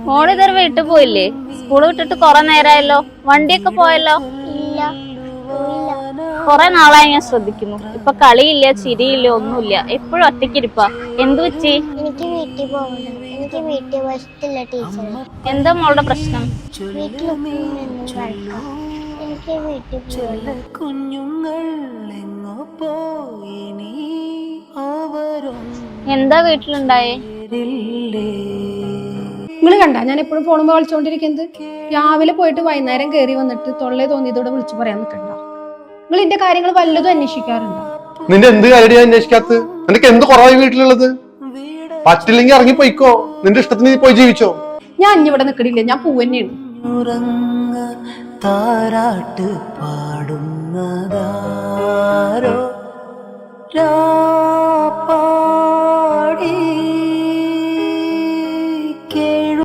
മോള് ഇതുവരെ വീട്ടിൽ പോയില്ലേ? സ്കൂള് വിട്ടിട്ട് കൊറേ നേരമായല്ലോ. വണ്ടിയൊക്കെ പോയല്ലോ? ഇല്ല, പോയില്ല. കൊറേ നാളായി ഞാൻ ശ്രദ്ധിക്കുന്നു. ഇപ്പൊ കളിയില്ല, ചിരിയില്ല, ഒന്നുമില്ല. എപ്പോഴും ഒറ്റയ്ക്കിരിപ്പാ. എന്തു പറ്റി? എനിക്ക് വീട്ടിൽ പോകണം. എനിക്ക് വീട്ടിൽ വശത്തില്ല ടീച്ചർ. എന്താ മോളുടെ പ്രശ്നം? വീട്ടിൽ ഉപ്പും വഴക്കാം. എനിക്ക് വീട്ടിൽ പോകണം. എന്താ വീട്ടിലുണ്ടായേ? നിങ്ങൾ കണ്ട ഞാൻ എപ്പോഴും ഫോണുമ്പോൾ കളിച്ചോണ്ടിരിക്കുന്നത്? രാവിലെ പോയിട്ട് വൈകുന്നേരം കയറി വന്നിട്ട് തൊള്ളേ തോന്നിയതോടെ വിളിച്ചു പറയാൻ നിൽക്കണ്ട. നിങ്ങൾ എന്റെ കാര്യങ്ങൾ വല്ലതും അന്വേഷിക്കാറുണ്ടോ? നിന്റെ എന്ത് കാര്യം അന്വേഷിക്കാത്ത? നിനക്ക് എന്ത് കുറവായി വീട്ടിലുള്ളത്? പറ്റില്ലെങ്കിൽ ഇറങ്ങി പോയിക്കോ. നിന്റെ ഇഷ്ടത്തിന് നീ പോയി ജീവിച്ചോ. ഞാൻ ഇവിടെ നിൽക്കണില്ല, ഞാൻ പൂവന്നെയാണ്. താരാട്ട് പാടുന്നതാരോ